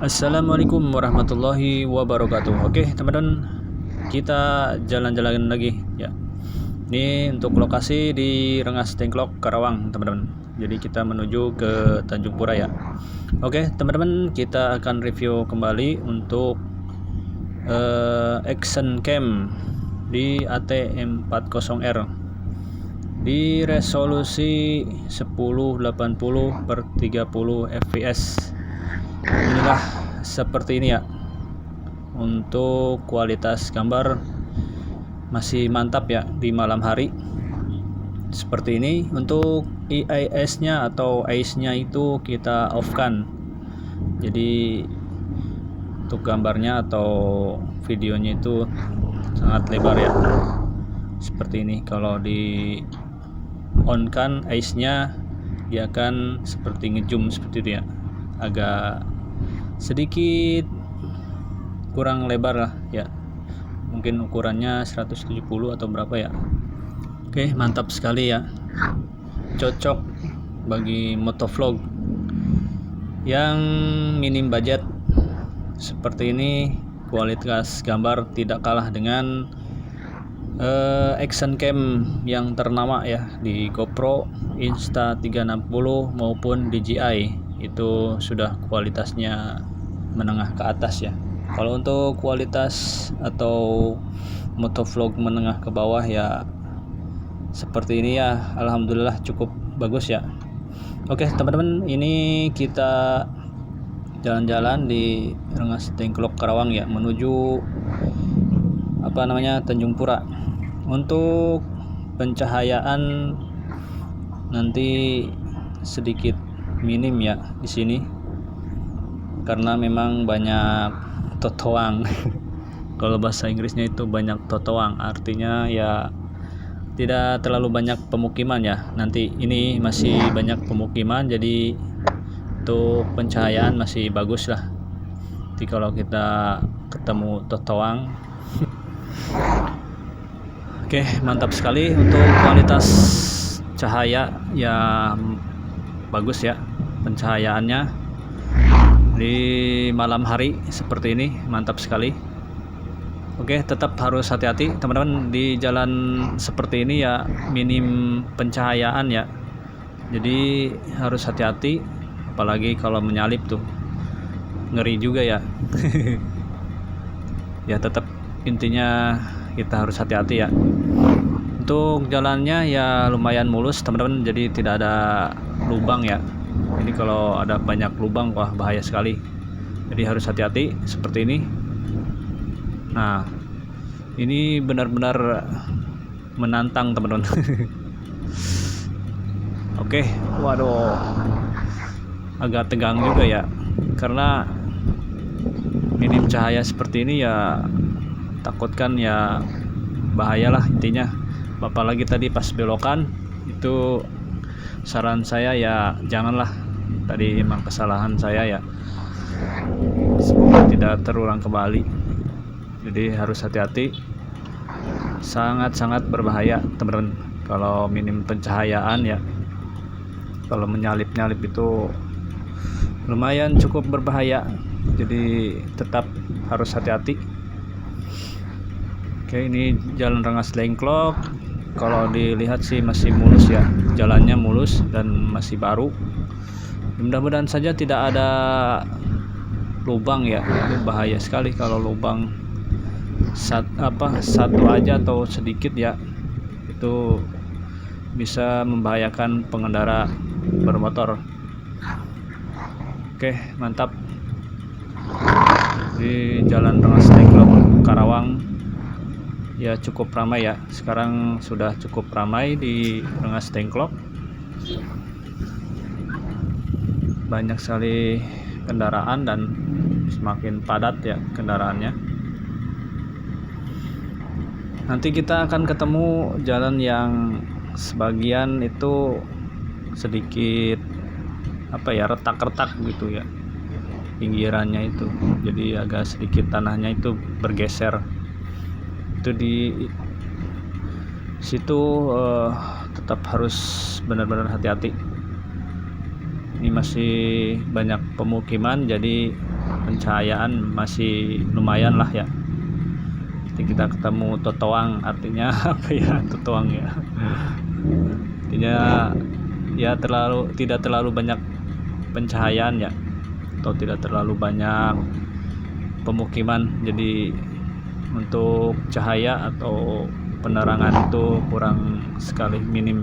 Assalamualaikum warahmatullahi wabarakatuh. Oke, teman-teman, kita jalan-jalan lagi ya. Ini untuk lokasi di Rengas Dengklok, Karawang, teman-teman. Jadi kita menuju ke Tanjung Pura ya. Oke, teman-teman, kita akan review kembali untuk action cam di AT40R di resolusi 1080/30 fps. Inilah seperti ini ya. Untuk kualitas gambar masih mantap ya di malam hari seperti ini. Untuk EIS nya atau ICE nya itu kita off kan, jadi untuk gambarnya atau videonya itu sangat lebar ya seperti ini. Kalau di on kan ICE nya, dia akan seperti ngezoom seperti itu ya, agak sedikit kurang lebar lah ya, mungkin ukurannya 170 atau berapa ya. Oke, mantap sekali ya, cocok bagi motovlog yang minim budget seperti ini. Kualitas gambar tidak kalah dengan action cam yang ternama ya di GoPro, Insta360 maupun DJI. Itu sudah kualitasnya menengah ke atas ya. Kalau untuk kualitas atau motovlog menengah ke bawah ya seperti ini ya, alhamdulillah cukup bagus ya. Oke teman-teman, ini kita jalan-jalan di Rengas Dengklok, Karawang ya, menuju Tanjung Pura. Untuk pencahayaan nanti sedikit minim ya di sini, karena memang banyak totoang. Kalau bahasa Inggrisnya itu banyak totoang, artinya ya tidak terlalu banyak pemukiman ya. Nanti ini masih banyak pemukiman, jadi untuk pencahayaan masih bagus lah. Jadi kalau kita ketemu totoang Oke, mantap sekali. Untuk kualitas cahaya ya bagus ya, pencahayaannya di malam hari seperti ini mantap sekali. Oke, tetap harus hati-hati teman-teman di jalan seperti ini ya, minim pencahayaan ya, jadi harus hati-hati, apalagi kalau menyalip tuh ngeri juga ya. Ya tetap intinya kita harus hati-hati ya. Untuk jalannya ya lumayan mulus teman-teman, jadi tidak ada lubang ya. Ini kalau ada banyak lubang wah bahaya sekali, jadi harus hati-hati seperti ini. Nah ini benar-benar menantang teman-teman. Oke, waduh, agak tegang juga ya, karena minim cahaya seperti ini ya, takutkan ya bahayalah intinya. Apalagi tadi pas belokan itu, saran saya ya janganlah, tadi emang kesalahan saya ya, semoga tidak terulang kembali. Jadi harus hati-hati, sangat-sangat berbahaya teman-teman kalau minim pencahayaan ya. Kalau menyalip-nyalip itu lumayan cukup berbahaya, jadi tetap harus hati-hati. Oke, ini jalan Rengas Dengklok. Kalau dilihat sih masih mulus ya, jalannya mulus dan masih baru. Mudah-mudahan saja tidak ada lubang ya, itu bahaya sekali kalau lubang satu aja atau sedikit ya, itu bisa membahayakan pengendara bermotor. Oke, mantap. Di jalan Rengas Dengklok, Karawang ya cukup ramai ya, sekarang sudah cukup ramai di Rengas Dengklok, banyak sekali kendaraan dan semakin padat ya kendaraannya. Nanti kita akan ketemu jalan yang sebagian itu sedikit retak-retak gitu ya, pinggirannya itu, jadi agak sedikit tanahnya itu bergeser. Itu di situ tetap harus benar-benar hati-hati. Ini masih banyak pemukiman, jadi pencahayaan masih lumayan lah ya. Nanti kita ketemu totoang, artinya apa ya totoang ya? Artinya ya tidak terlalu banyak pencahayaan ya, atau tidak terlalu banyak pemukiman, jadi untuk cahaya atau penerangan itu kurang sekali, minim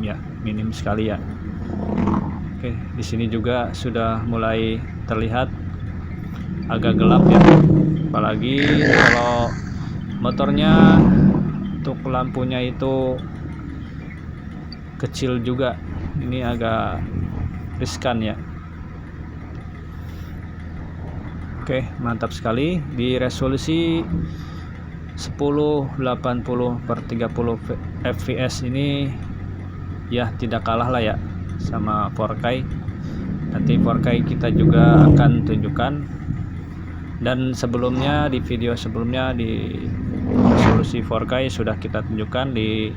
sekali ya. Oke, di sini juga sudah mulai terlihat agak gelap ya, apalagi kalau motornya untuk lampunya itu kecil juga, ini agak riskan ya. Oke, mantap sekali di resolusi 1080/30 fps ini ya, tidak kalah lah ya sama 4K. Nanti 4K kita juga akan tunjukkan, dan sebelumnya di video sebelumnya di resolusi 4K sudah kita tunjukkan di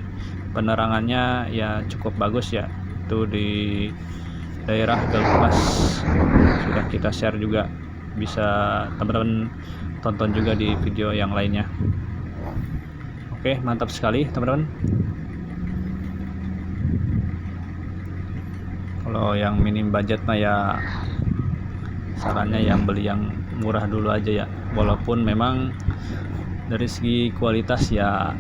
penerangannya ya cukup bagus ya, itu di daerah Galupas sudah kita share juga, bisa teman-teman tonton juga di video yang lainnya. Oke, mantap sekali teman-teman. Kalau yang minim budget mah ya sarannya yang beli yang murah dulu aja ya, walaupun memang dari segi kualitas ya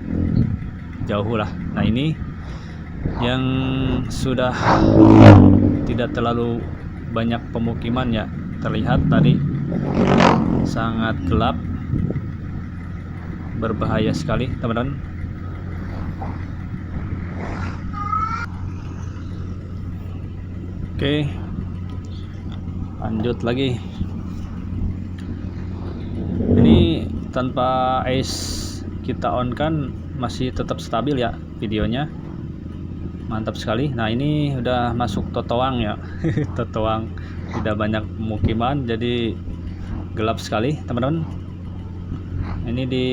jauh lah. Nah, ini yang sudah tidak terlalu banyak pemukiman ya, terlihat tadi sangat gelap, berbahaya sekali teman-teman. Oke, lanjut lagi. Ini tanpa ice kita on kan masih tetap stabil ya videonya, mantap sekali. Nah, ini udah masuk totoang ya. Totoang, tidak banyak pemukiman, jadi gelap sekali teman-teman. Ini di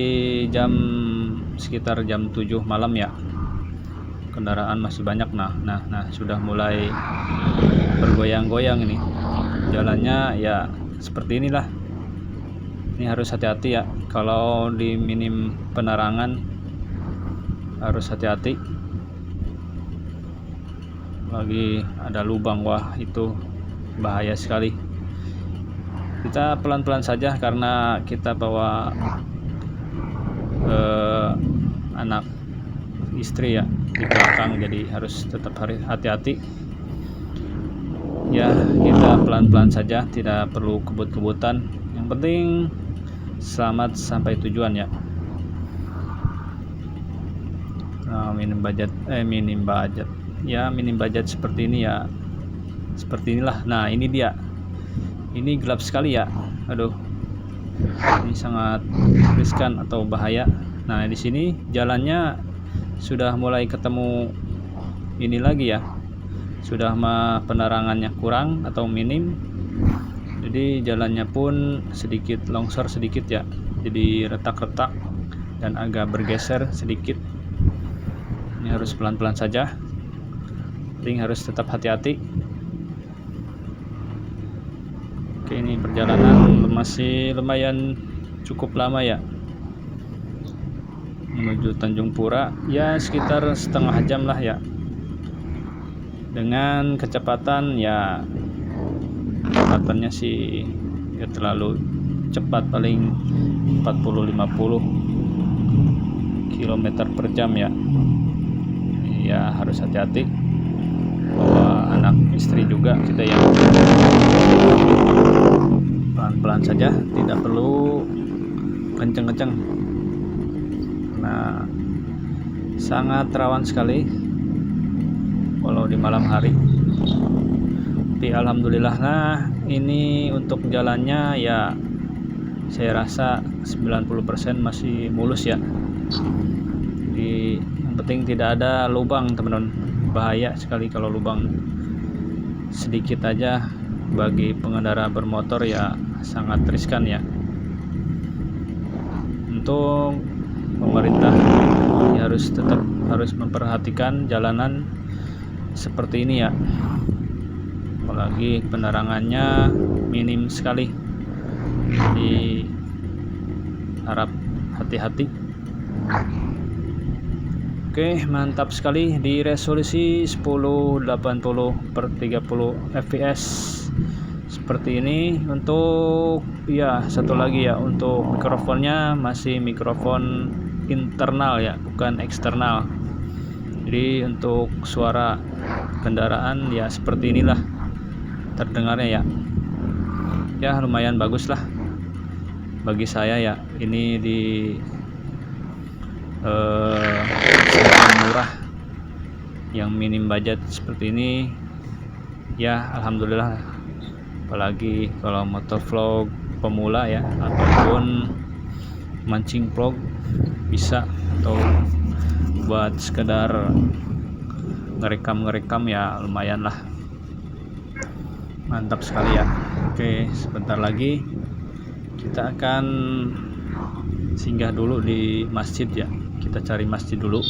sekitar jam 7 malam ya, kendaraan masih banyak. Nah sudah mulai bergoyang-goyang ini jalannya ya, seperti inilah. Ini harus hati-hati ya, kalau di minim penerangan harus hati-hati, lagi ada lubang, wah itu bahaya sekali. Kita pelan-pelan saja karena kita bawa anak istri ya di belakang, jadi harus tetap hati-hati ya. Kita pelan-pelan saja, tidak perlu kebut-kebutan, yang penting selamat sampai tujuan ya. Nah, minim budget ya, minim budget seperti ini ya, seperti inilah. Nah, ini dia, ini gelap sekali ya, aduh, ini sangat riskan atau bahaya. Nah, di sini jalannya sudah mulai ketemu ini lagi ya, sudah penerangannya kurang atau minim, jadi jalannya pun sedikit longsor sedikit ya, jadi retak-retak dan agak bergeser sedikit. Ini harus pelan-pelan saja, penting harus tetap hati-hati. Oke, ini perjalanan masih lumayan cukup lama ya, menuju Tanjung Pura ya, sekitar setengah jam lah ya, dengan kecepatan ya, kecepatannya sih ya terlalu cepat, paling 40-50 km per jam ya. Ya harus hati-hati, bawa anak istri juga kita yang pelan-pelan saja, tidak perlu kenceng-kenceng. Nah, sangat rawan sekali walau di malam hari. Tapi alhamdulillah, nah ini untuk jalannya ya saya rasa 90% masih mulus ya. Jadi yang penting tidak ada lubang teman-teman, bahaya sekali kalau lubang sedikit aja bagi pengendara bermotor ya, sangat riskan ya. Untuk pemerintah ya harus memperhatikan jalanan seperti ini ya. apalagi penerangannya minim sekali, jadi harap hati-hati. Oke, mantap sekali di resolusi 1080/30 fps seperti ini. Untuk ya satu lagi ya, untuk mikrofonnya masih mikrofon internal ya, bukan eksternal. Jadi untuk suara kendaraan ya seperti inilah terdengarnya ya. Ya lumayan bagus lah bagi saya ya. Ini di segmen murah yang minim budget seperti ini ya, alhamdulillah. Apalagi kalau motovlog pemula ya, ataupun mancing vlog bisa, atau buat sekedar ngerekam ya lumayan lah, mantap sekali ya. Oke, sebentar lagi kita akan singgah dulu di masjid ya. Kita cari masjid dulu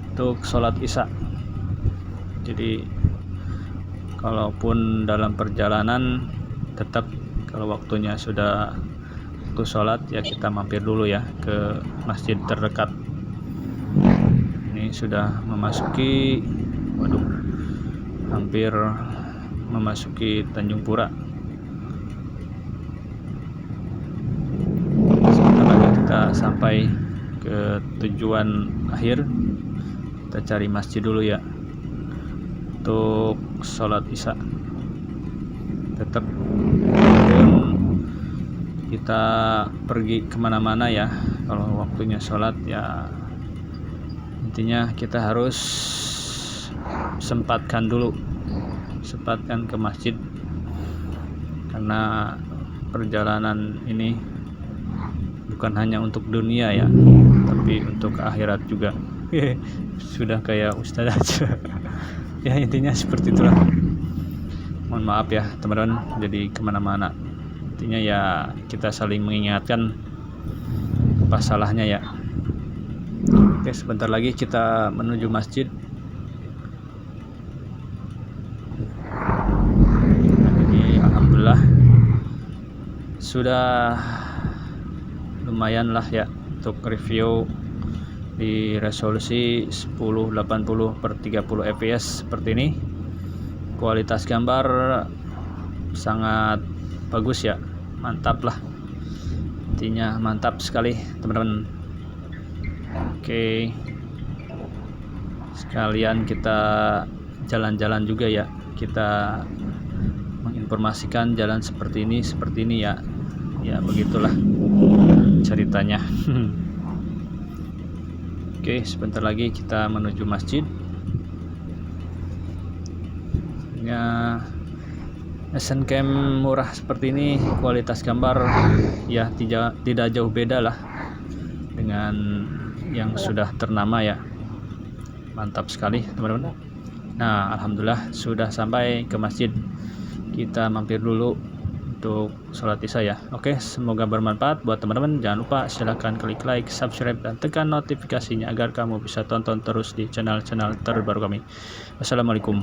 untuk sholat isya. Jadi kalaupun dalam perjalanan, tetap kalau waktunya sudah waktu sholat ya kita mampir dulu ya ke masjid terdekat. Ini sudah memasuki, hampir memasuki Tanjung Pura. Sebentar lagi kita sampai ke tujuan akhir. Kita cari masjid dulu ya untuk sholat isya. Tetap kita pergi kemana-mana ya, kalau waktunya sholat ya intinya kita harus sempatkan ke masjid, karena perjalanan ini bukan hanya untuk dunia ya, tapi untuk akhirat juga. Sudah kayak ustaz aja. Ya intinya seperti itulah. Mohon maaf ya teman-teman, jadi kemana-mana. Intinya ya kita saling mengingatkan apa salahnya ya. Oke, sebentar lagi kita menuju masjid. Nah, ini alhamdulillah sudah lumayan lah ya untuk review di resolusi 1080/30 fps seperti ini. Kualitas gambar sangat bagus ya, mantap lah, intinya mantap sekali teman-teman. Oke, sekalian kita jalan-jalan juga ya, kita menginformasikan jalan seperti ini ya. Ya begitulah ceritanya. Oke, sebentar lagi kita menuju masjid. Ya, Asian Cam murah seperti ini, kualitas gambar ya tidak jauh beda lah dengan yang sudah ternama ya. Mantap sekali teman-teman. Nah, alhamdulillah sudah sampai ke masjid. Kita mampir dulu untuk sholat isya ya. Oke, semoga bermanfaat buat teman-teman. Jangan lupa silahkan klik like, subscribe, dan tekan notifikasinya agar kamu bisa tonton terus di channel-channel terbaru kami. Wassalamualaikum.